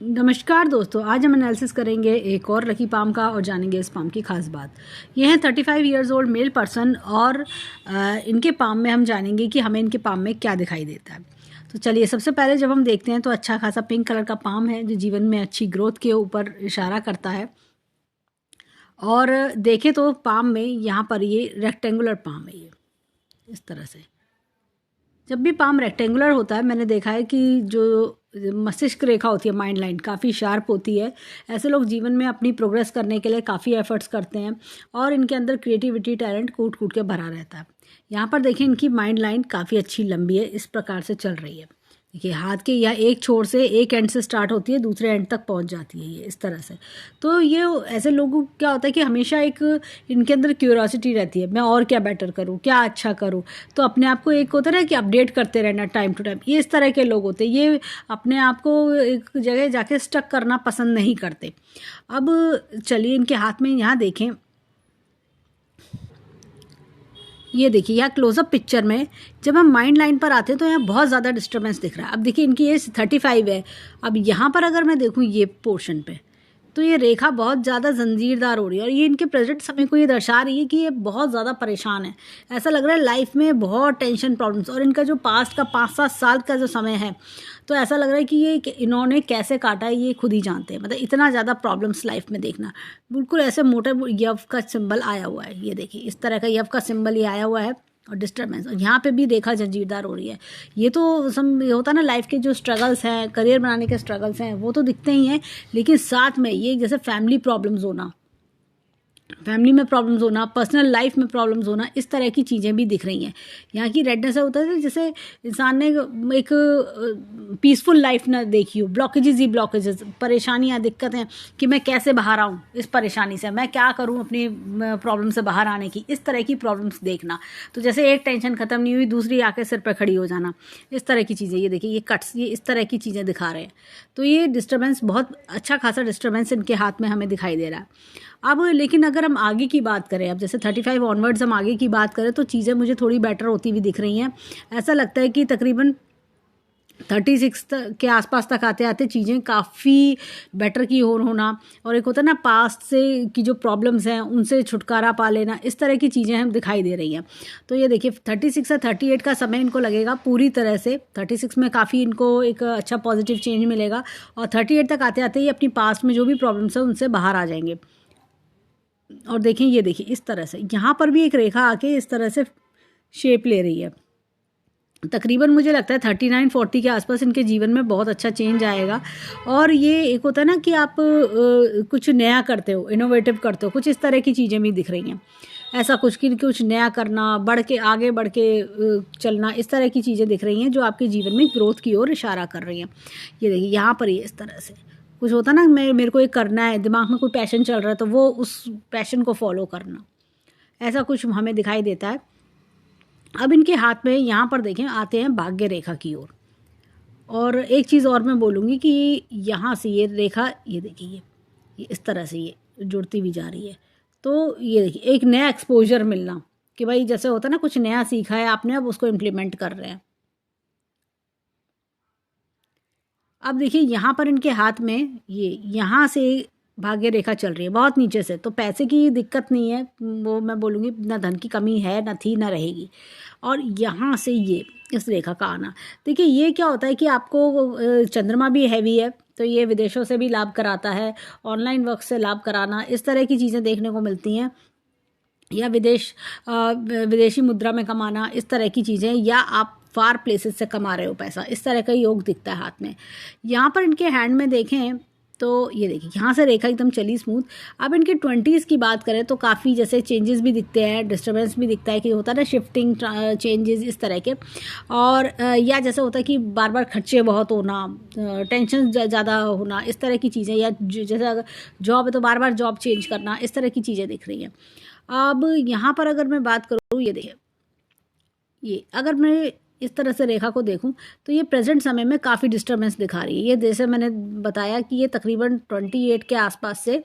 नमस्कार दोस्तों, आज हम एनालिसिस करेंगे एक और लकी पाम का और जानेंगे इस पाम की खास बात। ये है 35 ईयर्स ओल्ड मेल पर्सन और इनके पाम में हम जानेंगे कि हमें इनके पाम में क्या दिखाई देता है। तो चलिए, सबसे पहले जब हम देखते हैं तो अच्छा खासा पिंक कलर का पाम है जो जीवन में अच्छी ग्रोथ के ऊपर इशारा करता है। और देखें तो पाम में यहाँ पर ये रेक्टेंगुलर पाम है, ये इस तरह से। जब भी पाम रेक्टेंगुलर होता है, मैंने देखा है कि जो मस्तिष्क रेखा होती है, माइंड लाइन काफ़ी शार्प होती है। ऐसे लोग जीवन में अपनी प्रोग्रेस करने के लिए काफ़ी एफर्ट्स करते हैं और इनके अंदर क्रिएटिविटी टैलेंट कूट कूट के भरा रहता है। यहाँ पर देखें, इनकी माइंड लाइन काफ़ी अच्छी लंबी है, इस प्रकार से चल रही है। देखिए, हाथ के या एक छोर से एक एंड से स्टार्ट होती है, दूसरे एंड तक पहुंच जाती है, ये इस तरह से। तो ये ऐसे लोगों को क्या होता है कि हमेशा एक इनके अंदर क्यूरियोसिटी रहती है, मैं और क्या बेटर करूं, क्या अच्छा करूं। तो अपने आप को एक होता है ना कि अपडेट करते रहना टाइम टू टाइम, ये इस तरह के लोग होते हैं। ये अपने आप को एक जगह जाके स्टक करना पसंद नहीं करते। अब चलिए, इनके हाथ में यहाँ देखें, ये देखिए यहाँ क्लोजअप पिक्चर में जब हम माइंड लाइन पर आते हैं तो यहाँ बहुत ज़्यादा डिस्टर्बेंस दिख रहा है। अब देखिए, इनकी एज 35 है। अब यहाँ पर अगर मैं देखूँ ये पोर्शन पे, तो ये रेखा बहुत ज़्यादा जंजीरदार हो रही है और ये इनके प्रेजेंट समय को ये दर्शा रही है कि ये बहुत ज़्यादा परेशान है। ऐसा लग रहा है लाइफ में बहुत टेंशन प्रॉब्लम्स, और इनका जो पास्ट का 5-7 साल का जो समय है, तो ऐसा लग रहा है कि ये इन्होंने कैसे काटा है ये खुद ही जानते हैं। मतलब इतना ज़्यादा प्रॉब्लम्स लाइफ में देखना, बिल्कुल ऐसे मोटे यव का सिंबल आया हुआ है। ये देखिए, इस तरह का यव का सिंबल ये आया हुआ है और डिस्टर्बेंस, और यहाँ पे भी देखा जंजीरदार हो रही है। ये तो सम होता है ना, लाइफ के जो स्ट्रगल्स हैं, करियर बनाने के स्ट्रगल्स हैं, वो तो दिखते ही हैं, लेकिन साथ में ये जैसे फैमिली प्रॉब्लम्स होना, फैमिली में प्रॉब्लम्स होना, पर्सनल लाइफ में प्रॉब्लम्स होना, इस तरह की चीज़ें भी दिख रही हैं। यहाँ की रेडनेस होता है जैसे इंसान ने एक पीसफुल लाइफ ना देखी हो, ब्लॉकेजेस ही ब्लॉकेजेस, परेशानियाँ, दिक्कतें कि मैं कैसे बाहर आऊँ इस परेशानी से, मैं क्या करूँ अपनी प्रॉब्लम से बाहर आने की, इस तरह की प्रॉब्लम्स देखना। तो जैसे एक टेंशन ख़त्म नहीं हुई, दूसरी आके सिर पर खड़ी हो जाना, इस तरह की चीज़ें। ये देखिए, ये कट्स, ये इस तरह की चीज़ें दिखा रहे हैं। तो ये डिस्टर्बेंस, बहुत अच्छा खासा डिस्टर्बेंस इनके हाथ में हमें दिखाई दे रहा है। अब लेकिन अगर हम आगे की बात करें, अब जैसे 35 ऑनवर्ड्स हम आगे की बात करें, तो चीज़ें मुझे थोड़ी बेटर होती हुई दिख रही हैं। ऐसा लगता है कि तकरीबन 36 के आसपास तक आते आते चीज़ें काफ़ी बेटर की होना, और एक होता है ना पास्ट से की जो प्रॉब्लम्स हैं उनसे छुटकारा पा लेना, इस तरह की चीज़ें हम दिखाई दे रही हैं। तो ये देखिए, 36 से 38 का समय इनको लगेगा पूरी तरह से। 36 में काफ़ी इनको एक अच्छा पॉजिटिव चेंज मिलेगा, और 38 तक आते आते ही अपनी पास्ट में जो भी प्रॉब्लम्स हैं उनसे बाहर आ जाएंगे। और देखें, ये देखिए, इस तरह से यहाँ पर भी एक रेखा आके इस तरह से शेप ले रही है। तकरीबन मुझे लगता है 39-40 के आसपास इनके जीवन में बहुत अच्छा चेंज आएगा। और ये एक होता है ना कि आप कुछ नया करते हो, इनोवेटिव करते हो, कुछ इस तरह की चीज़ें भी दिख रही हैं। ऐसा कुछ कि कुछ नया करना, बढ़ के आगे बढ़ के चलना, इस तरह की चीज़ें दिख रही हैं जो आपके जीवन में ग्रोथ की ओर इशारा कर रही हैं। ये देखिए, यहाँ पर ये इस तरह से कुछ होता ना, मेरे को ये करना है, दिमाग में कोई पैशन चल रहा है तो वो उस पैशन को फॉलो करना, ऐसा कुछ हमें दिखाई देता है। अब इनके हाथ में यहाँ पर देखें आते हैं भाग्य रेखा की ओर। और एक चीज़ और मैं बोलूँगी कि यहाँ से ये रेखा, ये देखिए, ये इस तरह से ये जुड़ती हुई जा रही है। तो ये देखिए, एक नया एक्सपोजर मिलना, कि भाई जैसे होता है ना, कुछ नया सीखा है आपने, अब उसको इम्प्लीमेंट कर रहे हैं। अब देखिए, यहाँ पर इनके हाथ में ये यहाँ से भाग्य रेखा चल रही है बहुत नीचे से, तो पैसे की दिक्कत नहीं है, वो मैं बोलूँगी ना, धन की कमी है ना, थी ना, रहेगी। और यहाँ से ये इस रेखा का आना, देखिए ये क्या होता है कि आपको चंद्रमा भी हैवी है, तो ये विदेशों से भी लाभ कराता है, ऑनलाइन वर्क से लाभ कराना, इस तरह की चीज़ें देखने को मिलती हैं। या विदेशी मुद्रा में कमाना, इस तरह की चीज़ें, या आप फार प्लेसेस से कमा रहे हो पैसा, इस तरह का योग दिखता है हाथ में। यहाँ पर इनके हैंड में देखें तो ये देखिए, यहाँ से रेखा एकदम चली स्मूथ। अब इनके 20s की बात करें तो काफ़ी जैसे चेंजेस भी दिखते हैं, डिस्टर्बेंस भी दिखता है कि होता है ना, शिफ्टिंग चेंजेस इस तरह के। और या जैसे होता है कि बार बार खर्चे बहुत होना, टेंशन ज़्यादा होना, इस तरह की चीज़ें, या जैसे अगर जॉब है तो बार बार जॉब चेंज करना, इस तरह की चीज़ें दिख रही हैं। अब यहाँ पर अगर मैं बात करूँ, ये देखिए, ये अगर मैं इस तरह से रेखा को देखूं तो ये प्रेजेंट समय में काफ़ी डिस्टर्बेंस दिखा रही है। ये जैसे मैंने बताया कि ये तकरीबन 28 के आसपास से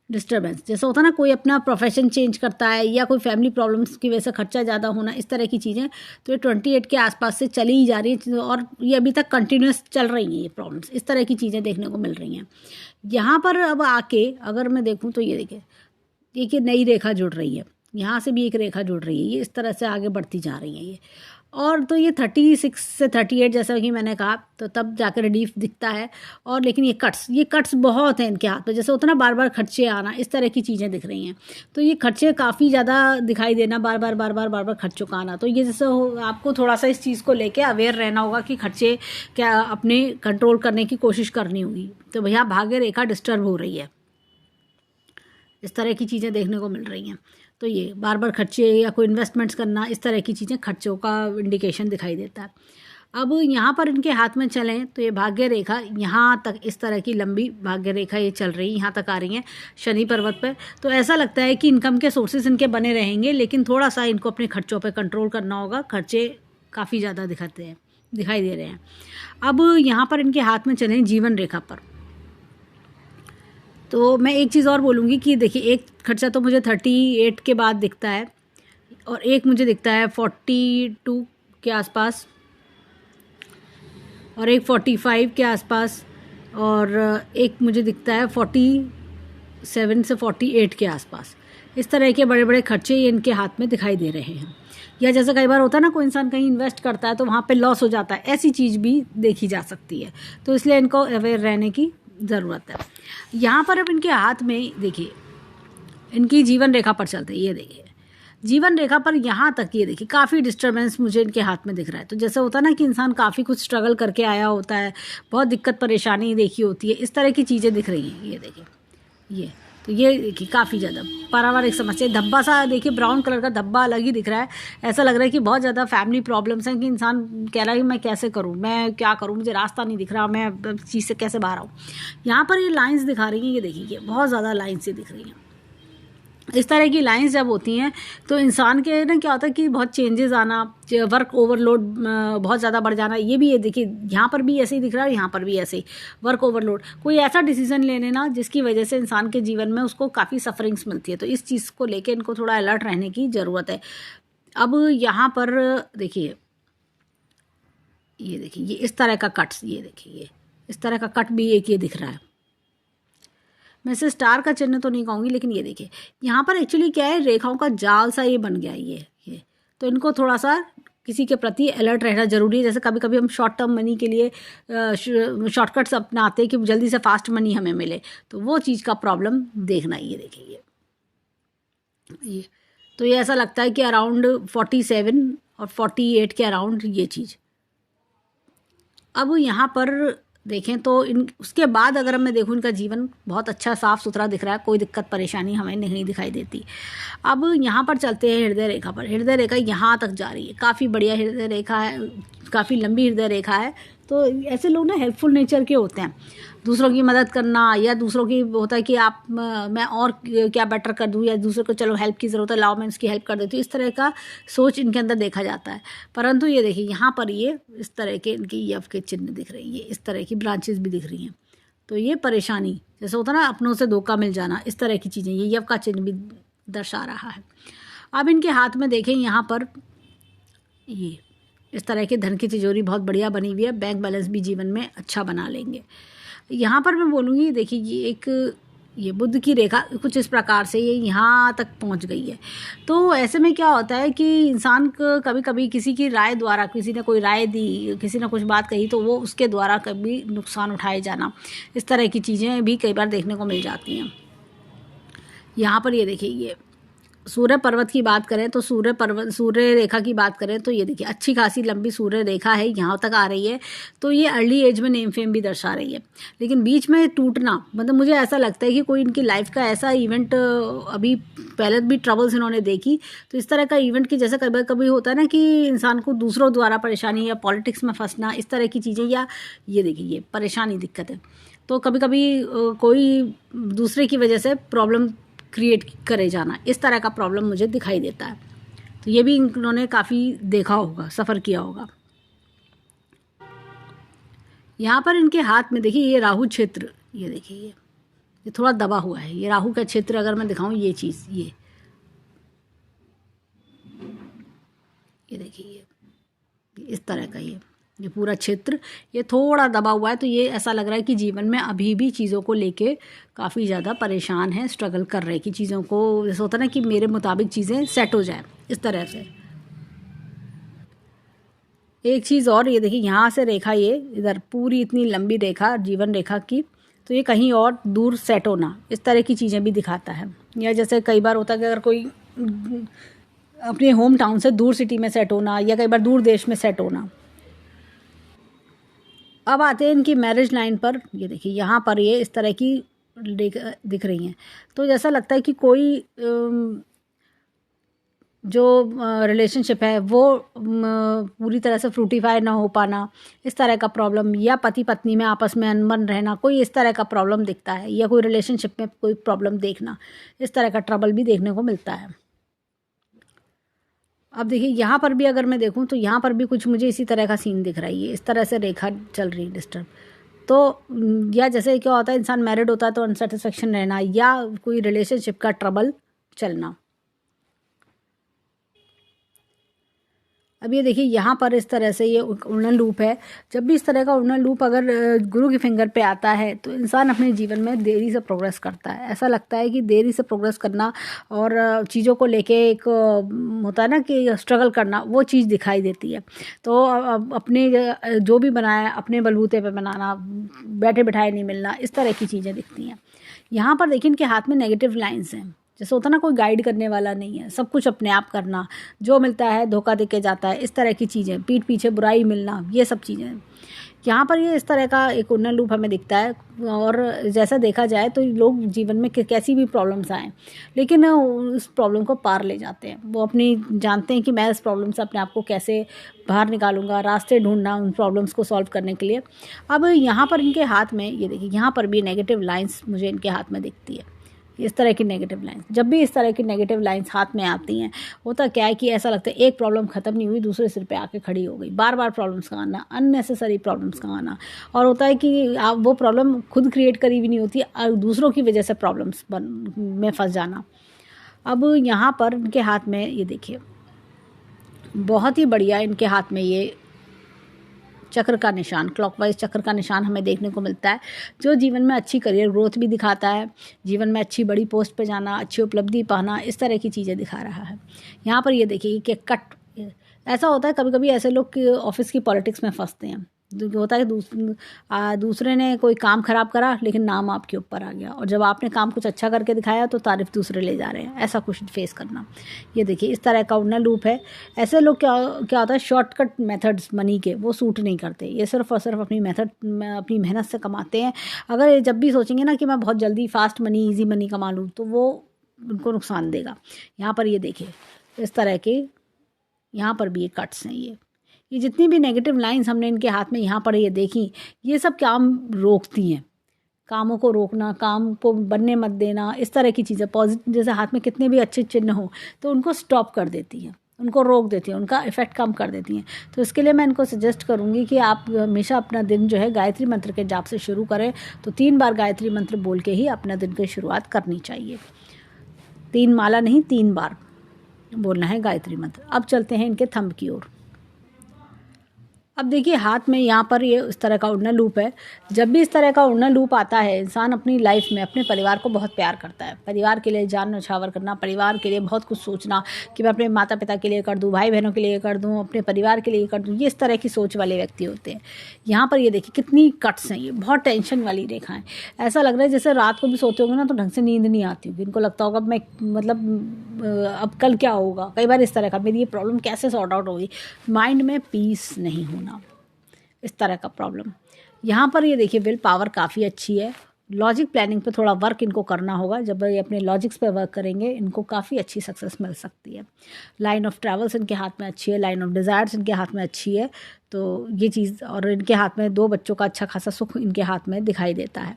डिस्टर्बेंस, जैसे होता है ना कोई अपना प्रोफेशन चेंज करता है या कोई फैमिली प्रॉब्लम्स की वजह से खर्चा ज़्यादा होना, इस तरह की चीज़ें। तो ये 28 के आसपास से चली ही जा रही है और ये अभी तक कंटिन्यूस चल रही हैं ये प्रॉब्लम्स, इस तरह की चीज़ें देखने को मिल रही हैं। यहाँ पर अब आके अगर मैं देखूँ तो ये देखिए, एक ये नई रेखा जुड़ रही है, यहाँ से भी एक रेखा जुड़ रही है, ये इस तरह से आगे बढ़ती जा रही है ये। और तो ये 36 से 38 जैसा कि मैंने कहा, तो तब जाकर रिलीफ दिखता है। और लेकिन ये कट्स बहुत हैं इनके हाथ में, जैसे होता है ना बार बार खर्चे आना, इस तरह की चीज़ें दिख रही हैं। तो ये खर्चे काफ़ी ज़्यादा दिखाई देना, बार बार खर्चों का आना। तो ये जैसे आपको थोड़ा सा इस चीज़ को लेके अवेयर रहना होगा कि खर्चे क्या अपने कंट्रोल करने की कोशिश करनी होगी। तो भैया भाग्य रेखा डिस्टर्ब हो रही है, इस तरह की चीज़ें देखने को मिल रही हैं। तो ये बार बार खर्चे या कोई इन्वेस्टमेंट्स करना, इस तरह की चीज़ें खर्चों का इंडिकेशन दिखाई देता है। अब यहाँ पर इनके हाथ में चलें तो ये भाग्य रेखा यहाँ तक, इस तरह की लंबी भाग्य रेखा ये चल रही है, यहाँ तक आ रही है शनि पर्वत पर। तो ऐसा लगता है कि इनकम के सोर्सेज इनके बने रहेंगे, लेकिन थोड़ा सा इनको अपने खर्चों पर कंट्रोल करना होगा। खर्चे काफ़ी ज़्यादा दिखाई दे रहे हैं। अब यहाँ पर इनके हाथ में चलें जीवन रेखा पर, तो मैं एक चीज़ और बोलूँगी कि देखिए, एक खर्चा तो मुझे 38 के बाद दिखता है और एक मुझे दिखता है 42 के आसपास और एक 45 के आसपास और एक मुझे दिखता है 47 से 48 के आसपास। इस तरह के बड़े बड़े खर्चे ये इनके हाथ में दिखाई दे रहे हैं। या जैसे कई बार होता है ना, कोई इंसान कहीं इन्वेस्ट करता है तो वहाँ पे लॉस हो जाता है, ऐसी चीज़ भी देखी जा सकती है। तो इसलिए इनको अवेयर रहने की ज़रूरत है। यहाँ पर अब इनके हाथ में देखिए, इनकी जीवन रेखा पर चलते हैं, ये देखिए जीवन रेखा पर यहाँ तक ये देखिए काफ़ी डिस्टर्बेंस मुझे इनके हाथ में दिख रहा है। तो जैसे होता है ना कि इंसान काफ़ी कुछ स्ट्रगल करके आया होता है, बहुत दिक्कत परेशानी देखी होती है, इस तरह की चीज़ें दिख रही हैं। ये देखिए, ये तो ये देखिए काफ़ी ज़्यादा पारिवारिक समस्या, धब्बा सा देखिए, ब्राउन कलर का धब्बा अलग ही दिख रहा है। ऐसा लग रहा है कि बहुत ज़्यादा फैमिली प्रॉब्लम्स हैं कि इंसान कह रहा है कि मैं कैसे करूं, मैं क्या करूं, मुझे रास्ता नहीं दिख रहा, मैं चीज़ से कैसे बाहर आऊं। यहाँ पर ये लाइंस दिखा रही हैं, ये देखिए, ये बहुत ज़्यादा लाइन्स ये दिख रही हैं। इस तरह की लाइंस जब होती हैं तो इंसान के ना क्या होता है कि बहुत चेंजेस आना, वर्क ओवरलोड बहुत ज़्यादा बढ़ जाना, ये भी ये देखिए यहाँ पर भी ऐसे ही दिख रहा है, यहाँ पर भी ऐसे ही वर्क ओवरलोड। कोई ऐसा डिसीजन ले लेना जिसकी वजह से इंसान के जीवन में उसको काफ़ी सफरिंग्स मिलती है। तो इस चीज़ को लेके इनको थोड़ा अलर्ट रहने की ज़रूरत है। अब यहाँ पर देखिए, ये देखिए, ये इस तरह का कट्स, ये देखिए, ये इस तरह का कट भी एक ये दिख रहा है। मैं इसे स्टार का चिन्ह तो नहीं कहूँगी, लेकिन ये देखिए यहाँ पर एक्चुअली क्या है, रेखाओं का जाल सा ये बन गया है ये। तो इनको थोड़ा सा किसी के प्रति अलर्ट रहना जरूरी है। जैसे कभी कभी हम शॉर्ट टर्म मनी के लिए शॉर्टकट्स अपनाते हैं कि जल्दी से फास्ट मनी हमें मिले, तो वो चीज़ का प्रॉब्लम देखना। ये देखिए, ये तो ये ऐसा लगता है कि अराउंड 47 और 48 के अराउंड ये चीज़। अब यहाँ पर देखें तो उसके बाद अगर मैं देखूँ, इनका जीवन बहुत अच्छा साफ़ सुथरा दिख रहा है, कोई दिक्कत परेशानी हमें नहीं दिखाई देती। अब यहाँ पर चलते हैं हृदय रेखा पर। हृदय रेखा यहाँ तक जा रही है, काफ़ी बढ़िया हृदय रेखा है, काफ़ी लंबी हृदय रेखा है। तो ऐसे लोग ना हेल्पफुल नेचर के होते हैं, दूसरों की मदद करना, या दूसरों की होता है कि आप मैं और क्या बेटर कर दूँ, या दूसरे को चलो हेल्प की ज़रूरत है, लाओ मैं इसकी हेल्प कर देती हूँ, इस तरह का सोच इनके अंदर देखा जाता है। परंतु ये देखिए यहाँ पर ये इस तरह के इनकी यव के चिन्ह दिख रहे हैं, ये इस तरह की ब्रांचेस भी दिख रही हैं। तो ये परेशानी, जैसे होता है ना अपनों से धोखा मिल जाना, इस तरह की चीज़ें ये यव का चिन्ह भी दर्शा रहा है। अब इनके हाथ में देखें, यहाँ पर ये इस तरह की धन की तिजोरी बहुत बढ़िया बनी हुई है, बैंक बैलेंस भी जीवन में अच्छा बना लेंगे। यहाँ पर मैं बोलूँगी, देखिए ये बुध की रेखा कुछ इस प्रकार से ये यहाँ तक पहुँच गई है। तो ऐसे में क्या होता है कि इंसान को कभी कभी किसी की राय द्वारा, किसी ने कोई राय दी, किसी ने कुछ बात कही, तो वो उसके द्वारा कभी नुकसान उठाए जाना, इस तरह की चीज़ें भी कई बार देखने को मिल जाती हैं। यहाँ पर ये देखिए, ये सूर्य पर्वत की बात करें तो सूर्य रेखा की बात करें तो ये देखिए अच्छी खासी लंबी सूर्य रेखा है, यहाँ तक आ रही है। तो ये अर्ली एज में नेम फेम भी दर्शा रही है, लेकिन बीच में टूटना, मतलब मुझे ऐसा लगता है कि कोई इनकी लाइफ का ऐसा इवेंट, अभी पहले भी ट्रबल्स इन्होंने देखी, तो इस तरह का इवेंट की जैसे कभी कभी होता है ना कि इंसान को दूसरों द्वारा परेशानी या पॉलिटिक्स में फंसना, इस तरह की चीज़ें, या ये देखिए ये परेशानी दिक्कत है। तो कभी कभी कोई दूसरे की वजह से प्रॉब्लम क्रिएट करे जाना, इस तरह का प्रॉब्लम मुझे दिखाई देता है। तो ये भी इन्होंने काफ़ी देखा होगा, सफ़र किया होगा। यहाँ पर इनके हाथ में देखिए ये राहु क्षेत्र, ये देखिए ये थोड़ा दबा हुआ है। ये राहु का क्षेत्र अगर मैं दिखाऊं, ये चीज़ ये देखिए, ये इस तरह का ये पूरा क्षेत्र ये थोड़ा दबा हुआ है। तो ये ऐसा लग रहा है कि जीवन में अभी भी चीज़ों को लेके काफ़ी ज़्यादा परेशान है, स्ट्रगल कर रहे हैं कि चीज़ों को, जैसे होता है ना कि मेरे मुताबिक चीज़ें सेट हो जाए, इस तरह से। एक चीज़ और, ये देखिए यहाँ से रेखा, ये इधर पूरी इतनी लंबी रेखा जीवन रेखा की, तो ये कहीं और दूर सेट होना, इस तरह की चीज़ें भी दिखाता है। या जैसे कई बार होता है कि अगर कोई अपने होम टाउन से दूर सिटी में सेट होना, या कई बार दूर देश में सेट होना। अब आते हैं इनकी मैरिज लाइन पर। ये देखिए यहाँ पर ये इस तरह की दिख रही हैं। तो जैसा लगता है कि कोई जो रिलेशनशिप है वो पूरी तरह से फ्रूटीफाई ना हो पाना, इस तरह का प्रॉब्लम, या पति पत्नी में आपस में अनबन रहना, कोई इस तरह का प्रॉब्लम दिखता है, या कोई रिलेशनशिप में कोई प्रॉब्लम देखना, इस तरह का ट्रबल भी देखने को मिलता है। अब देखिए यहाँ पर भी अगर मैं देखूँ तो यहाँ पर भी कुछ मुझे इसी तरह का सीन दिख रहा है। ये इस तरह से रेखा चल रही है डिस्टर्ब। तो या जैसे क्या होता है, इंसान मैरिड होता है तो अनसेटिस्फेक्शन रहना, या कोई रिलेशनशिप का ट्रबल चलना। अब ये देखिए यहाँ पर इस तरह से ये उड़न लूप है। जब भी इस तरह का उड़न लूप अगर गुरु की फिंगर पे आता है तो इंसान अपने जीवन में देरी से प्रोग्रेस करता है। ऐसा लगता है कि देरी से प्रोग्रेस करना और चीज़ों को लेके एक होता है ना कि स्ट्रगल करना, वो चीज़ दिखाई देती है। तो अपने जो भी बनाया अपने बलबूते पे बनाना, बैठे बिठाए नहीं मिलना, इस तरह की चीज़ें दिखती हैं। यहाँ पर देखिए इनके हाथ में नेगेटिव लाइन्स हैं। जैसे होता ना कोई गाइड करने वाला नहीं है, सब कुछ अपने आप करना, जो मिलता है धोखा दे के जाता है, इस तरह की चीज़ें, पीठ पीछे बुराई मिलना, ये सब चीज़ें यहाँ पर ये इस तरह का एक उन्नत लूप हमें दिखता है। और जैसा देखा जाए तो लोग जीवन में कैसी भी प्रॉब्लम्स आएँ, लेकिन उस प्रॉब्लम को पार ले जाते हैं। वो अपनी जानते हैं कि मैं इस प्रॉब्लम से अपने आप को कैसे बाहर निकालूंगा, रास्ते ढूंढना उन प्रॉब्लम्स को सॉल्व करने के लिए। अब यहाँ पर इनके हाथ में ये देखिए, यहाँ पर भी नेगेटिव लाइन्स मुझे इनके हाथ में दिखती है, इस तरह की नेगेटिव लाइन्स। जब भी इस तरह की नेगेटिव लाइन्स हाथ में आती हैं, होता क्या है कि ऐसा लगता है एक प्रॉब्लम ख़त्म नहीं हुई, दूसरे सिर पे आके खड़ी हो गई। बार बार प्रॉब्लम्स का आना, अननेसेसरी प्रॉब्लम्स का आना, और होता है कि आप वो प्रॉब्लम खुद क्रिएट करी भी नहीं होती और दूसरों की वजह से प्रॉब्लम्स में फंस जाना। अब यहाँ पर इनके हाथ में ये देखिए, बहुत ही बढ़िया इनके हाथ में ये चक्र का निशान, क्लॉकवाइज चक्र का निशान हमें देखने को मिलता है, जो जीवन में अच्छी करियर ग्रोथ भी दिखाता है, जीवन में अच्छी बड़ी पोस्ट पे जाना, अच्छी उपलब्धि पाना, इस तरह की चीज़ें दिखा रहा है। यहाँ पर ये देखिए कि कट, ऐसा होता है कभी कभी ऐसे लोग ऑफिस की पॉलिटिक्स में फंसते हैं। होता है दूसरे ने कोई काम खराब करा लेकिन नाम आपके ऊपर आ गया, और जब आपने काम कुछ अच्छा करके दिखाया तो तारीफ दूसरे ले जा रहे हैं, ऐसा कुछ फेस करना। ये देखिए इस तरह का उन्नत लूप है। ऐसे लोग क्या होता है, शॉर्टकट मेथड्स मनी के वो सूट नहीं करते। ये सिर्फ और सिर्फ अपनी मेहनत से कमाते हैं। अगर ये जब भी सोचेंगे ना कि मैं बहुत जल्दी फास्ट मनी, ईजी मनी कमा लूँ, तो वो उनको नुकसान देगा। यहाँ पर ये देखिए इस तरह के, यहाँ पर भी ये कट्स हैं। ये जितनी भी नेगेटिव लाइंस हमने इनके हाथ में यहाँ पर ये देखी, ये सब काम रोकती हैं। कामों को रोकना, काम को बनने मत देना, इस तरह की चीज़ें पॉजिटिव, जैसे हाथ में कितने भी अच्छे चिन्ह हो तो उनको स्टॉप कर देती हैं, उनको रोक देती हैं, उनका इफेक्ट कम कर देती हैं। तो इसके लिए मैं इनको सजेस्ट करूँगी कि आप हमेशा अपना दिन जो है गायत्री मंत्र के जाप से शुरू करें। तो 3 बार गायत्री मंत्र बोल के ही अपना दिन की शुरुआत करनी चाहिए। 3 माला नहीं, 3 बार बोलना है गायत्री मंत्र। अब चलते हैं इनके थंब की ओर। अब देखिए हाथ में यहाँ पर ये इस तरह का उड़न लूप है। जब भी इस तरह का उड़न लूप आता है, इंसान अपनी लाइफ में अपने परिवार को बहुत प्यार करता है। परिवार के लिए जान न्यौछावर करना, परिवार के लिए बहुत कुछ सोचना कि मैं अपने माता पिता के लिए कर दूँ, भाई बहनों के लिए कर दूँ, अपने परिवार के लिए कर दूँ, ये इस तरह की सोच वाले व्यक्ति होते हैं। यहाँ पर ये देखिए कितनी कट्स हैं, ये बहुत टेंशन वाली रेखाएं। ऐसा लग रहा है जैसे रात को भी सोते होंगे ना तो ढंग से नींद नहीं आती होगी, इनको लगता होगा मैं अब कल क्या होगा, कई बार इस तरह का मेरी ये प्रॉब्लम कैसे सॉर्ट आउट होगी, माइंड में पीस नहीं होना, इस तरह का प्रॉब्लम। यहाँ पर ये देखिए विल पावर काफ़ी अच्छी है। लॉजिक प्लानिंग पे थोड़ा वर्क इनको करना होगा। जब ये अपने लॉजिक्स पे वर्क करेंगे इनको काफ़ी अच्छी सक्सेस मिल सकती है। लाइन ऑफ ट्रैवल्स इनके हाथ में अच्छी है, लाइन ऑफ डिज़ायर्स इनके हाथ में अच्छी है। तो ये चीज़, और इनके हाथ में 2 बच्चों का अच्छा खासा सुख इनके हाथ में दिखाई देता है।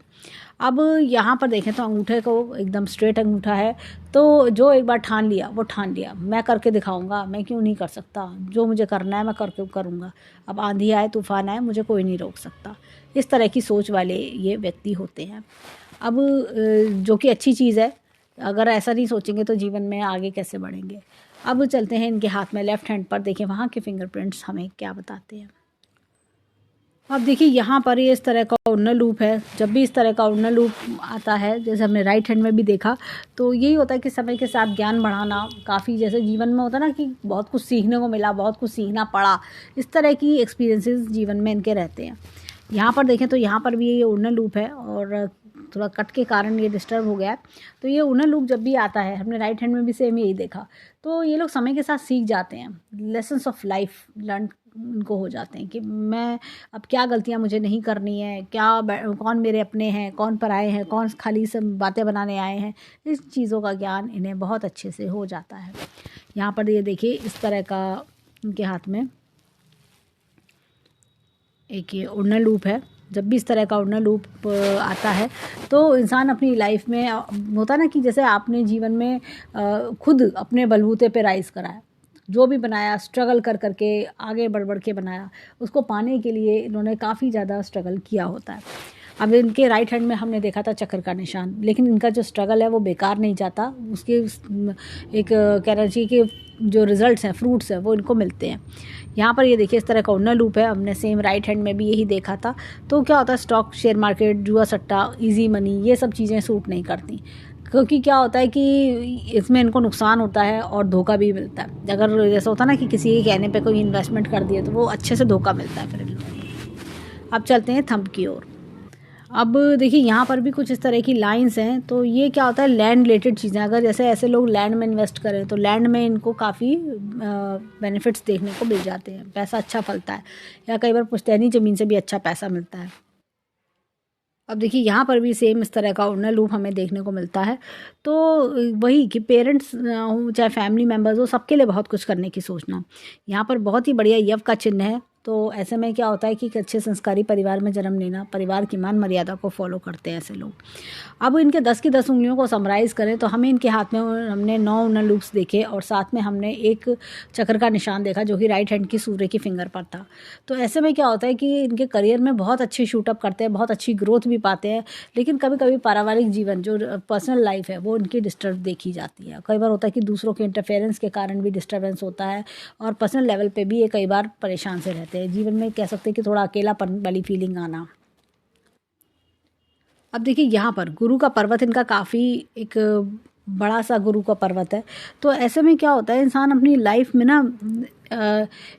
अब यहाँ पर देखें तो अंगूठे को एकदम स्ट्रेट अंगूठा है। तो जो एक बार ठान लिया वो ठान लिया, मैं करके दिखाऊंगा, मैं क्यों नहीं कर सकता, जो मुझे करना है मैं करके करूँगा। अब आंधी आए तूफान आए मुझे कोई नहीं रोक सकता, इस तरह की सोच वाले ये व्यक्ति होते हैं। अब जो कि अच्छी चीज़ है, अगर ऐसा नहीं सोचेंगे तो जीवन में आगे कैसे बढ़ेंगे। अब चलते हैं इनके हाथ में, लेफ़्ट हैंड पर देखें वहाँ के फिंगरप्रिंट्स हमें क्या बताते हैं। अब देखिए यहाँ पर ये इस तरह का ऑर्डिनल लूप है। जब भी इस तरह का ऑर्डिनल लूप आता है, जैसे हमने राइट हैंड में भी देखा, तो यही होता है कि समय के साथ ज्ञान बढ़ाना, काफ़ी जैसे जीवन में होता है ना कि बहुत कुछ सीखने को मिला, बहुत कुछ सीखना पड़ा, इस तरह की एक्सपीरियंसेस जीवन में इनके रहते हैं। यहाँ पर देखें तो यहाँ पर भी ये ऑर्डिनल लूप है और थोड़ा कट के कारण ये डिस्टर्ब हो गया है। तो ये ऑर्डिनल लूप जब भी आता है, हमने राइट हैंड में भी सेम यही देखा, तो ये लोग समय के साथ सीख जाते हैं, लेसन्स ऑफ लाइफ लर्न उनको हो जाते हैं कि मैं अब क्या गलतियां मुझे नहीं करनी है, कौन मेरे अपने हैं, कौन पराए हैं, कौन खाली सब बातें बनाने आए हैं। इस चीज़ों का ज्ञान इन्हें बहुत अच्छे से हो जाता है। यहाँ पर ये देखिए इस तरह का इनके हाथ में एक ये ऑर्डिनल लूप है। जब भी इस तरह का ऑर्डिनल लूप आता है तो इंसान अपनी लाइफ में होता है ना कि जैसे आपने जीवन में खुद अपने बलबूते पे राइज़ करा है, जो भी बनाया स्ट्रगल कर करके आगे बढ़ बढ़ के बनाया, उसको पाने के लिए इन्होंने काफ़ी ज़्यादा स्ट्रगल किया होता है। अब इनके राइट हैंड में हमने देखा था चक्र का निशान, लेकिन इनका जो स्ट्रगल है वो बेकार नहीं जाता, उसके एक कहना चाहिए कि जो रिजल्ट्स हैं, फ्रूट्स हैं, वो इनको मिलते हैं। यहाँ पर ये देखिए इस तरह का ऑर्डिनल लूप है, हमने सेम राइट हैंड में भी यही देखा था। तो क्या होता है, स्टॉक, शेयर मार्केट, जुआ सट्टा, इजी मनी, ये सब चीज़ें सूट नहीं करती, क्योंकि क्या होता है कि इसमें इनको नुकसान होता है और धोखा भी मिलता है। अगर जैसा होता है ना कि किसी के कहने पे कोई इन्वेस्टमेंट कर दिए तो वो अच्छे से धोखा मिलता है फिर इन लोगों को। अब चलते हैं थंब की ओर। अब देखिए यहाँ पर भी कुछ इस तरह की लाइंस हैं। तो ये क्या होता है, लैंड रिलेटेड चीज़ें, अगर जैसे ऐसे लोग लैंड में इन्वेस्ट करें तो लैंड में इनको काफ़ी बेनिफिट्स देखने को मिल जाते हैं, पैसा अच्छा फलता है, या कई बार पुश्तैनी ज़मीन से भी अच्छा पैसा मिलता है। अब देखिए यहाँ पर भी सेम इस तरह का ऑर्डिनल लूप हमें देखने को मिलता है। तो वही कि पेरेंट्स हो चाहे फैमिली मेम्बर्स हो, सबके लिए बहुत कुछ करने की सोचना। यहाँ पर बहुत ही बढ़िया यव का चिन्ह है। तो ऐसे में क्या होता है कि एक अच्छे संस्कारी परिवार में जन्म लेना, परिवार की मान मर्यादा को फॉलो करते हैं ऐसे लोग। अब इनके 10 की 10 उंगलियों को समराइज़ करें तो हमें इनके हाथ में हमने 9 ऑर्डिनल लूप्स देखे और साथ में हमने एक चक्र का निशान देखा जो कि राइट हैंड की सूर्य की फिंगर पर था। तो ऐसे में क्या होता है कि इनके करियर में बहुत अच्छी शूटअप करते हैं, बहुत अच्छी ग्रोथ भी पाते हैं, लेकिन कभी कभी पारिवारिक जीवन जो पर्सनल लाइफ है वो इनकी डिस्टर्ब देखी जाती है। कई बार होता है कि दूसरों के इंटरफेरेंस के कारण भी डिस्टर्बेंस होता है और पर्सनल लेवल पे भी ये कई बार परेशान से रहते हैं। जीवन में कह सकते हैं कि थोड़ा अकेलापन वाली फीलिंग आना। अब देखिए यहाँ पर गुरु का पर्वत इनका काफ़ी एक बड़ा सा गुरु का पर्वत है। तो ऐसे में क्या होता है, इंसान अपनी लाइफ में ना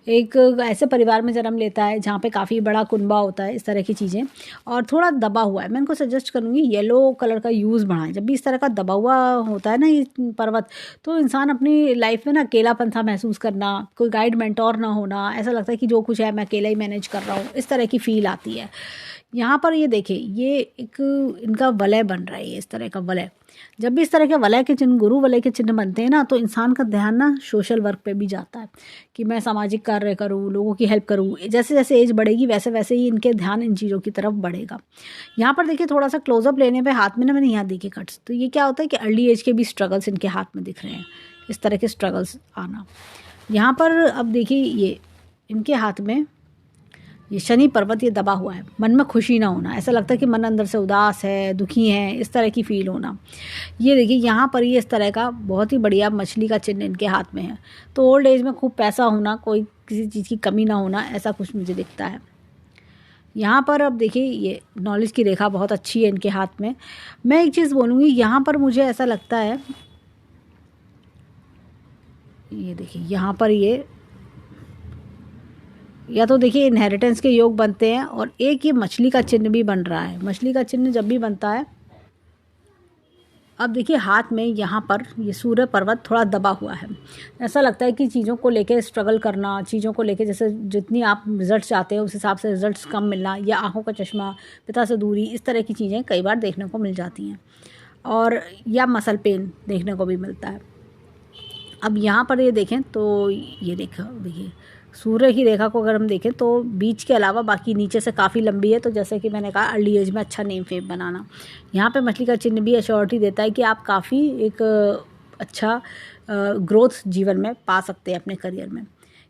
एक ऐसे परिवार में जन्म लेता है जहाँ पे काफ़ी बड़ा कुनबा होता है, इस तरह की चीज़ें, और थोड़ा दबा हुआ है। मैं इनको सजेस्ट करूँगी येलो कलर का यूज़ बढ़ाएं। जब भी इस तरह का दबा हुआ होता है ना ये पर्वत, तो इंसान अपनी लाइफ में ना अकेलापन सा महसूस करना, कोई गाइड मेंटोर ना होना, ऐसा लगता है कि जो कुछ है मैं अकेला ही मैनेज कर रहा हूँ, इस तरह की फील आती है। यहाँ पर ये देखिए ये एक इनका वलय बन रहा है, ये इस तरह का वलय। जब भी इस तरह के वलय के चिन्ह, गुरु वलय के चिन्ह बनते हैं ना, तो इंसान का ध्यान ना सोशल वर्क पे भी जाता है कि मैं सामाजिक कार्य करूँ, लोगों की हेल्प करूँ। जैसे जैसे एज बढ़ेगी वैसे वैसे ही इनके ध्यान इन चीज़ों की तरफ बढ़ेगा। यहाँ पर देखिए थोड़ा सा क्लोजअप लेने पे हाथ में ना मैंने यहाँ देखिए कट्स, तो ये क्या होता है कि अर्ली एज के भी स्ट्रगल्स इनके हाथ में दिख रहे हैं, इस तरह के स्ट्रगल्स आना। यहाँ पर अब देखिए ये इनके हाथ में ये शनि पर्वत ये दबा हुआ है, मन में खुशी ना होना, ऐसा लगता है कि मन अंदर से उदास है, दुखी है, इस तरह की फील होना। ये देखिए यहाँ पर ये इस तरह का बहुत ही बढ़िया मछली का चिन्ह इनके हाथ में है। तो ओल्ड एज में खूब पैसा होना, कोई किसी चीज़ की कमी ना होना, ऐसा कुछ मुझे दिखता है। यहाँ पर अब देखिए ये नॉलेज की रेखा बहुत अच्छी है इनके हाथ में। मैं एक चीज़ बोलूँगी, यहाँ पर मुझे ऐसा लगता है, ये देखिए यहाँ पर ये या तो देखिए इनहेरिटेंस के योग बनते हैं, और एक ये मछली का चिन्ह भी बन रहा है। मछली का चिन्ह जब भी बनता है, अब देखिए हाथ में यहाँ पर ये सूर्य पर्वत थोड़ा दबा हुआ है। ऐसा लगता है कि चीज़ों को लेके स्ट्रगल करना, चीज़ों को लेके जैसे जितनी आप रिजल्ट चाहते हो उस हिसाब से रिजल्ट्स कम मिलना, या आंखों का चश्मा, पिता से दूरी, इस तरह की चीज़ें कई बार देखने को मिल जाती हैं, और या मसल पेन देखने को भी मिलता है। अब यहाँ पर ये देखें तो ये देखिए सूर्य की रेखा को अगर हम देखें तो बीच के अलावा बाकी नीचे से काफ़ी लंबी है। तो जैसे कि मैंने कहा अर्ली एज में अच्छा नेम फेम बनाना, यहाँ पे मछली का चिन्ह भी अश्योरिटी देता है कि आप काफ़ी एक अच्छा ग्रोथ जीवन में पा सकते हैं अपने करियर में।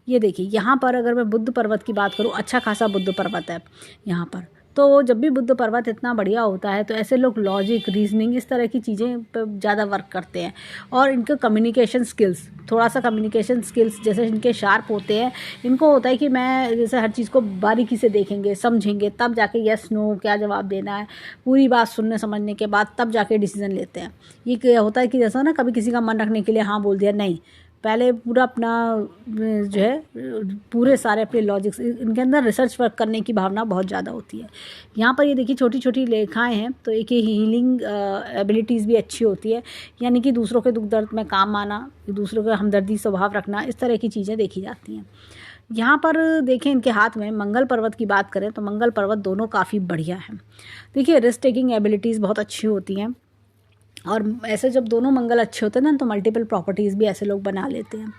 ये देखिए यहाँ पर अगर मैं बुद्ध पर्वत की बात करूँ, अच्छा खासा बुद्ध पर्वत है यहाँ पर। तो जब भी बुद्ध पर्वत इतना बढ़िया होता है तो ऐसे लोग लॉजिक, रीजनिंग, इस तरह की चीज़ें पर ज़्यादा वर्क करते हैं। और इनके कम्युनिकेशन स्किल्स, थोड़ा सा कम्युनिकेशन स्किल्स जैसे इनके शार्प होते हैं। इनको होता है कि मैं जैसे हर चीज़ को बारीकी से देखेंगे, समझेंगे, तब जाके यस नो क्या जवाब देना है, पूरी बात सुनने समझने के बाद तब जाके डिसीजन लेते हैं। ये क्या होता है कि जैसा ना कभी किसी का मन रखने के लिए हाँ बोल दिया, नहीं, पहले पूरा अपना जो है पूरे सारे अपने लॉजिक्स, इनके अंदर रिसर्च वर्क करने की भावना बहुत ज़्यादा होती है। यहाँ पर ये देखिए छोटी छोटी लेखाएं हैं, तो एक ये हीलिंग एबिलिटीज़ भी अच्छी होती है, यानी कि दूसरों के दुख दर्द में काम आना, दूसरों के हमदर्दी स्वभाव रखना, इस तरह की चीज़ें देखी जाती हैं। यहाँ पर देखें इनके हाथ में मंगल पर्वत की बात करें तो मंगल पर्वत दोनों काफ़ी बढ़िया हैं। देखिए रिस्क टेकिंग एबिलिटीज़ बहुत अच्छी होती हैं, और ऐसे जब दोनों मंगल अच्छे होते हैं ना तो मल्टीपल प्रॉपर्टीज़ भी ऐसे लोग बना लेते हैं।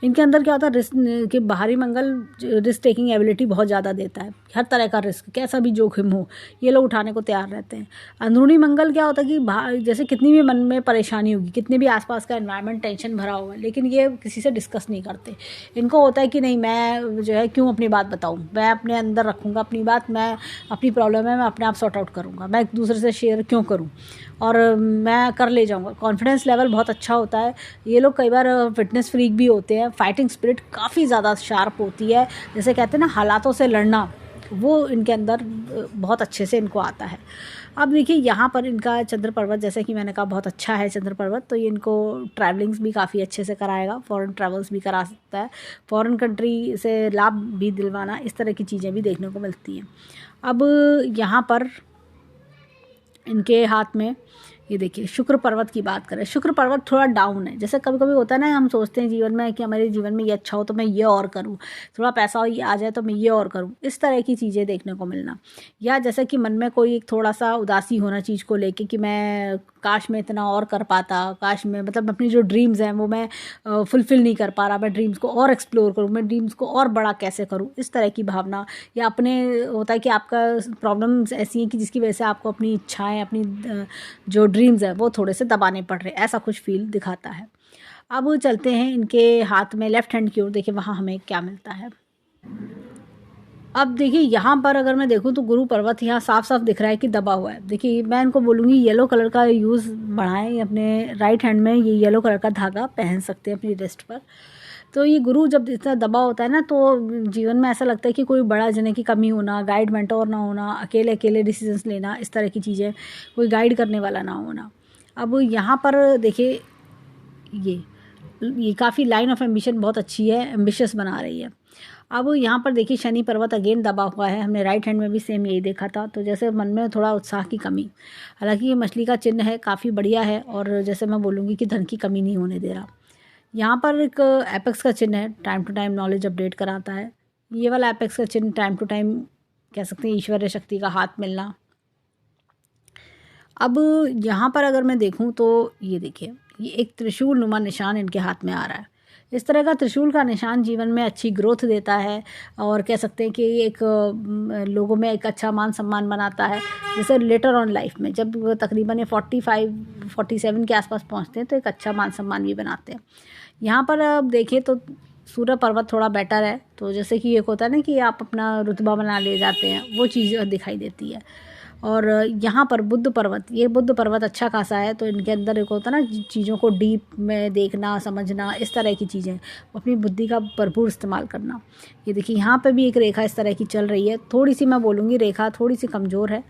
इनके अंदर क्या होता है, रिस्क के बाहरी मंगल रिस्क टेकिंग एबिलिटी बहुत ज़्यादा देता है, हर तरह का रिस्क, कैसा भी जोखिम हो ये लोग उठाने को तैयार रहते हैं। अंदरूनी मंगल क्या होता है कि जैसे कितनी भी मन में परेशानी होगी, कितने भी आसपास का एनवायरनमेंट टेंशन भरा होगा, लेकिन ये किसी से डिस्कस नहीं करते। इनको होता है कि नहीं, मैं जो है क्यों अपनी बात बताऊँ, मैं अपने अंदर रखूँगा अपनी बात, मैं अपनी प्रॉब्लम है मैं अपने आप सॉर्ट आउट करूँगा, मैं दूसरे से शेयर क्यों करूँ, और मैं कर ले जाऊँगा। कॉन्फिडेंस लेवल बहुत अच्छा होता है। ये लोग कई बार फिटनेस फ्रीक भी होते हैं। फाइटिंग स्पिरिट काफ़ी ज़्यादा शार्प होती है, जैसे कहते हैं ना हालातों से लड़ना, वो इनके अंदर बहुत अच्छे से इनको आता है। अब देखिए यहाँ पर इनका चंद्र पर्वत, जैसे कि मैंने कहा बहुत अच्छा है चंद्र पर्वत, तो ये इनको ट्रैवलिंग्स भी काफ़ी अच्छे से कराएगा, फॉरेन ट्रैवल्स भी करा सकता है, फॉरेन कंट्री से लाभ भी दिलवाना, इस तरह की चीज़ें भी देखने को मिलती हैं। अब यहाँ पर इनके हाथ में ये देखिए शुक्र पर्वत की बात करें, शुक्र पर्वत थोड़ा डाउन है। जैसे कभी कभी होता है ना, हम सोचते हैं जीवन में कि हमारे जीवन में ये अच्छा हो तो मैं ये और करूँ, थोड़ा पैसा हो ये आ जाए तो मैं ये और करूँ, इस तरह की चीज़ें देखने को मिलना। या जैसे कि मन में कोई एक थोड़ा सा उदासी होना चीज़ को लेके कि मैं काश मैं इतना और कर पाता, काश मैं मतलब अपनी जो ड्रीम्स हैं वो मैं फुलफ़िल नहीं कर पा रहा, मैं ड्रीम्स को और एक्सप्लोर करूँ, मैं ड्रीम्स को और बड़ा कैसे करूँ, इस तरह की भावना। या अपने होता है कि आपका प्रॉब्लम्स ऐसी हैं कि जिसकी वजह से आपको अपनी इच्छाएं, अपनी जो ड्रीम्स हैं वो थोड़े से दबाने पड़ रहे हैं, ऐसा कुछ फील दिखाता है। अब चलते हैं इनके हाथ में लेफ्ट हैंड की ओर, देखिए वहाँ हमें क्या मिलता है। अब देखिए यहाँ पर अगर मैं देखूँ तो गुरु पर्वत यहाँ साफ साफ दिख रहा है कि दबा हुआ है। देखिए मैं इनको बोलूँगी येलो कलर का यूज़ बढ़ाएं, अपने राइट हैंड में ये येलो कलर का धागा पहन सकते हैं अपनी रिस्ट पर। तो ये गुरु जब इतना दबा होता है ना तो जीवन में ऐसा लगता है कि कोई बड़ा जने की कमी होना, गाइड मेंटोर ना होना, अकेले अकेले डिसीजंस लेना, इस तरह की चीज़ें, कोई गाइड करने वाला ना होना। अब यहाँ पर देखिए ये काफ़ी लाइन ऑफ एम्बिशन बहुत अच्छी है, एम्बिशियस बना रही है। अब यहाँ पर देखिए शनि पर्वत अगेन दबा हुआ है, हमने राइट हैंड में भी सेम यही देखा था। तो जैसे मन में थोड़ा उत्साह की कमी, हालांकि ये मछली का चिन्ह है, काफ़ी बढ़िया है, और जैसे मैं बोलूँगी कि धन की कमी नहीं होने दे रहा। यहाँ पर एक एपेक्स का चिन्ह है, time to time knowledge update कराता है। ये वाला एपेक्स का चिन्ह टाइम टू टाइम कह सकते हैं ईश्वरीय शक्ति का हाथ मिलना। अब यहाँ पर अगर मैं देखूँ तो ये देखिए ये एक त्रिशूल नुमा निशान इनके हाथ में आ रहा है। इस तरह का त्रिशूल का निशान जीवन में अच्छी ग्रोथ देता है, और कह सकते हैं कि एक लोगों में एक अच्छा मान सम्मान बनाता है। जैसे लेटर ऑन लाइफ में जब तकरीबन ये 45-47 के आसपास पहुंचते हैं तो एक अच्छा मान सम्मान भी बनाते हैं। यहाँ पर अब देखिए तो सूर्य पर्वत थोड़ा बेटर है, तो जैसे कि एक होता है ना कि आप अपना रुतबा बना ले जाते हैं, वो चीज़ दिखाई देती है। और यहाँ पर बुद्ध पर्वत, ये बुद्ध पर्वत अच्छा खासा है, तो इनके अंदर एक होता है ना चीज़ों को डीप में देखना, समझना, इस तरह की चीज़ें, अपनी बुद्धि का भरपूर इस्तेमाल करना। ये देखिए यहाँ पे भी एक रेखा इस तरह की चल रही है, थोड़ी सी मैं बोलूँगी रेखा थोड़ी सी कमज़ोर है।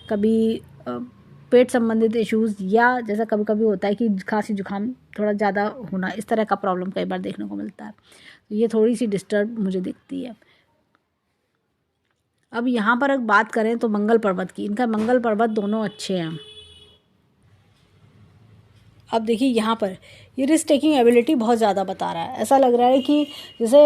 कभी पेट संबंधित इश्यूज़, या जैसा कभी कभी होता है कि खांसी जुकाम थोड़ा ज़्यादा होना, इस तरह का प्रॉब्लम कई बार देखने को मिलता है। तो ये थोड़ी सी डिस्टर्ब मुझे दिखती है। अब यहाँ पर अगर बात करें तो मंगल पर्वत की, इनका मंगल पर्वत दोनों अच्छे हैं। अब देखिए यहाँ पर ये रिस्क टेकिंग एबिलिटी बहुत ज़्यादा बता रहा है। ऐसा लग रहा है कि जैसे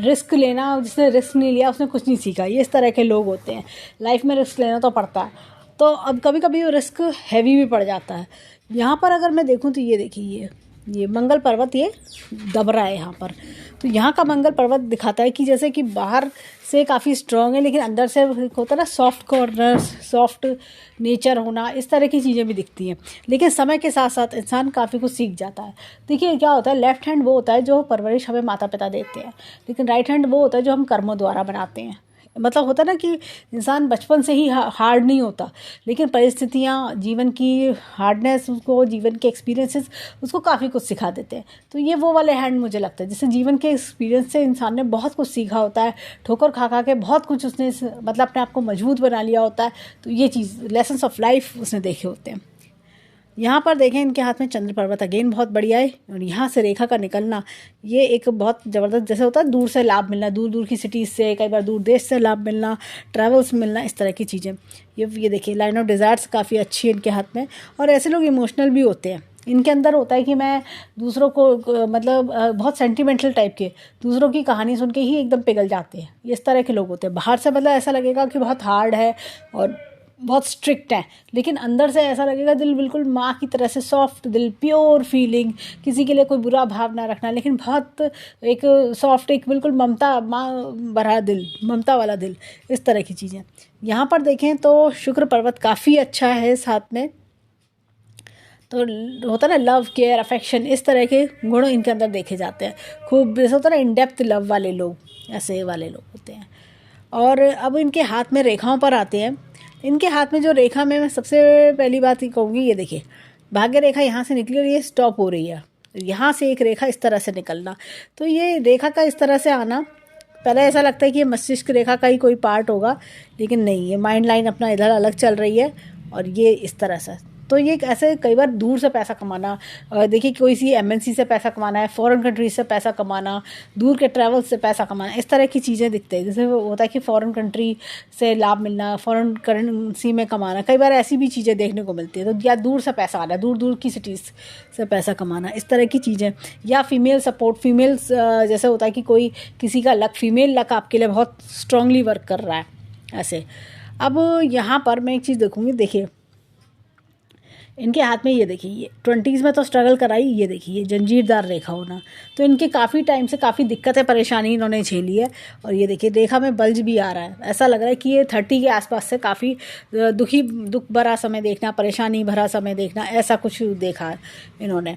रिस्क लेना, जिसने रिस्क नहीं लिया उसने कुछ नहीं सीखा, ये इस तरह के लोग होते हैं। लाइफ में रिस्क लेना तो पड़ता है, तो अब कभी कभी रिस्क हैवी भी पड़ जाता है। यहाँ पर अगर मैं देखूँ तो ये देखिए ये मंगल पर्वत ये दब रहा है यहाँ पर। तो यहाँ का मंगल पर्वत दिखाता है कि जैसे कि बाहर से काफ़ी स्ट्रॉन्ग है, लेकिन अंदर से होता है ना सॉफ्ट कॉर्नर, सॉफ्ट नेचर होना, इस तरह की चीज़ें भी दिखती हैं। लेकिन समय के साथ साथ इंसान काफ़ी कुछ सीख जाता है। देखिए क्या होता है, लेफ्ट हैंड वो होता है जो परवरिश हमें माता पिता देते हैं, लेकिन राइट हैंड वो होता है जो हम कर्मों द्वारा बनाते हैं। मतलब होता ना कि इंसान बचपन से ही हार्ड नहीं होता, लेकिन परिस्थितियाँ, जीवन की हार्डनेस, उसको जीवन के एक्सपीरियंसेस उसको काफ़ी कुछ सिखा देते हैं। तो ये वो वाले हैंड मुझे लगता है जिससे जीवन के एक्सपीरियंस से इंसान ने बहुत कुछ सीखा होता है, ठोकर खा खा के बहुत कुछ उसने मतलब अपने आप को मजबूत बना लिया होता है। तो ये चीज़ लेसन्स ऑफ लाइफ उसने देखे होते हैं। यहाँ पर देखें इनके हाथ में चंद्र पर्वत अगेन बहुत बढ़िया है, और यहाँ से रेखा का निकलना ये एक बहुत ज़बरदस्त, जैसे होता है दूर से लाभ मिलना, दूर दूर की सिटीज़ से, कई बार दूर देश से लाभ मिलना, ट्रैवल्स मिलना, इस तरह की चीज़ें। ये देखिए लाइन ऑफ डिज़ायर्स काफ़ी अच्छी है इनके हाथ में। और ऐसे लोग इमोशनल भी होते हैं, इनके अंदर होता है कि मैं दूसरों को मतलब बहुत सेंटिमेंटल टाइप के, दूसरों की कहानी सुन के ही एकदम पिघल जाते हैं, इस तरह के लोग होते हैं। बाहर से मतलब ऐसा लगेगा कि बहुत हार्ड है और बहुत स्ट्रिक्ट है, लेकिन अंदर से ऐसा लगेगा दिल बिल्कुल माँ की तरह से सॉफ्ट दिल, प्योर फीलिंग, किसी के लिए कोई बुरा भाव ना रखना, लेकिन बहुत एक सॉफ्ट, एक बिल्कुल ममता, माँ भरा दिल, ममता वाला दिल, इस तरह की चीज़ें। यहाँ पर देखें तो शुक्र पर्वत काफ़ी अच्छा है साथ में। तो होता है ना लव, केयर, अफेक्शन, इस तरह के गुण इनके अंदर देखे जाते हैं। खूब जैसे होता है ना इन डेप्थ लव वाले लोग, ऐसे वाले लोग होते हैं। और अब इनके हाथ में रेखाओं पर आते हैं। इनके हाथ में जो रेखा में मैं सबसे पहली बात ही कहूँगी, ये देखिए भाग्य रेखा यहाँ से निकली और ये स्टॉप हो रही है, यहाँ से एक रेखा इस तरह से निकलना। तो ये रेखा का इस तरह से आना, पहले ऐसा लगता है कि ये मस्तिष्क रेखा का ही कोई पार्ट होगा, लेकिन नहीं, ये माइंड लाइन अपना इधर अलग चल रही है और ये इस तरह से। तो ये ऐसे कई बार दूर से पैसा कमाना, देखिए कोई सी एमएनसी से पैसा कमाना है, फॉरेन कंट्री से पैसा कमाना, दूर के ट्रैवल से पैसा कमाना, इस तरह की चीज़ें दिखते हैं। जैसे होता है कि फॉरेन कंट्री से लाभ मिलना, फॉरेन करेंसी में कमाना, कई बार ऐसी भी चीज़ें देखने को मिलती है। तो या दूर से पैसा आना, दूर दूर की सिटीज़ से पैसा कमाना, इस तरह की चीज़ें। या फीमेल सपोर्ट, फीमेल्स जैसे होता है कि कोई किसी का लक, फीमेल लक आपके लिए बहुत स्ट्रांगली वर्क कर रहा है, ऐसे। अब यहाँ पर मैं एक चीज़ देखूँगी, देखिए इनके हाथ में ये देखिए, ये 20s में तो स्ट्रगल कराई, ये देखिए ये जंजीरदार रेखा होना, तो इनके काफ़ी टाइम से काफ़ी दिक्कतें, परेशानी इन्होंने झेली है। और ये देखिए रेखा में बल्ज भी आ रहा है, ऐसा लग रहा है कि ये 30 के आसपास से काफ़ी दुख भरा समय देखना, परेशानी भरा समय देखना, ऐसा कुछ देखा है इन्होंने,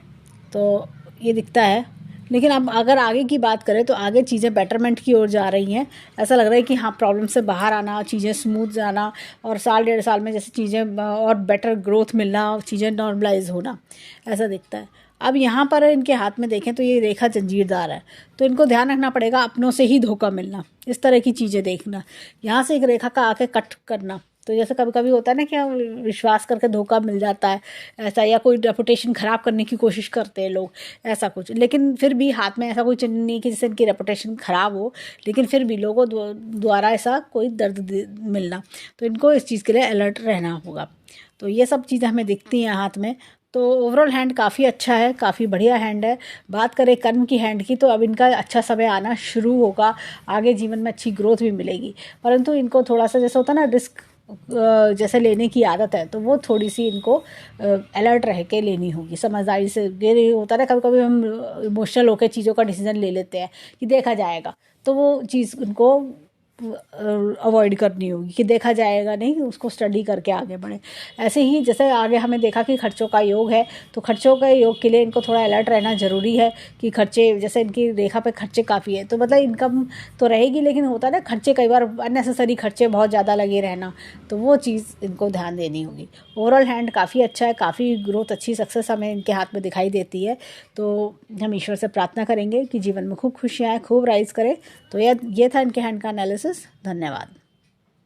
तो ये दिखता है। लेकिन अब अगर आगे की बात करें तो आगे चीज़ें बेटरमेंट की ओर जा रही हैं। ऐसा लग रहा है कि हाँ, प्रॉब्लम से बाहर आना, चीज़ें स्मूथ जाना, और साल 1.5 साल में जैसे चीज़ें और बेटर ग्रोथ मिलना, चीज़ें नॉर्मलाइज होना, ऐसा दिखता है। अब यहाँ पर इनके हाथ में देखें तो ये रेखा जंजीरदार है, तो इनको ध्यान रखना पड़ेगा अपनों से ही धोखा मिलना, इस तरह की चीज़ें देखना। यहाँ से एक रेखा का आके कट करना, तो जैसे कभी कभी होता है ना कि विश्वास करके धोखा मिल जाता है ऐसा, या कोई रेपुटेशन ख़राब करने की कोशिश करते हैं लोग, ऐसा कुछ। लेकिन फिर भी हाथ में ऐसा कोई चिन्ह नहीं कि जिससे इनकी रेपुटेशन ख़राब हो, लेकिन फिर भी लोगों द्वारा ऐसा कोई दर्द मिलना, तो इनको इस चीज़ के लिए अलर्ट रहना होगा। तो ये सब चीज़ें हमें दिखती हैं हाथ में। तो ओवरऑल हैंड काफ़ी अच्छा है, काफ़ी बढ़िया हैंड है। बात करें कर्म की हैंड की, तो अब इनका अच्छा समय आना शुरू होगा, आगे जीवन में अच्छी ग्रोथ भी मिलेगी। परंतु इनको थोड़ा सा जैसे होता है ना रिस्क जैसे लेने की आदत है, तो वो थोड़ी सी इनको अलर्ट रह के लेनी होगी, समझदारी से। ये होता है ना कभी कभी हम इमोशनल होकर चीज़ों का डिसीजन ले लेते हैं कि देखा जाएगा, तो वो चीज़ उनको अवॉइड करनी होगी कि देखा जाएगा नहीं, उसको स्टडी करके आगे बढ़े। ऐसे ही जैसे आगे हमें देखा कि खर्चों का योग है, तो खर्चों के योग के लिए इनको थोड़ा अलर्ट रहना ज़रूरी है कि खर्चे, जैसे इनकी रेखा पे खर्चे काफ़ी है, तो मतलब इनकम तो रहेगी, लेकिन होता है ना खर्चे कई बार अननेसेसरी खर्चे बहुत ज़्यादा लगे रहना, तो वो चीज़ इनको ध्यान देनी होगी। ओवरऑल हैंड काफ़ी अच्छा है, काफ़ी ग्रोथ, अच्छी सक्सेस हमें इनके हाथ में दिखाई देती है। तो हम ईश्वर से प्रार्थना करेंगे कि जीवन में खूब खुशियाँ आए, खूब राइज करें। तो ये था इनके हैंड का एनालिसिस। धन्यवाद।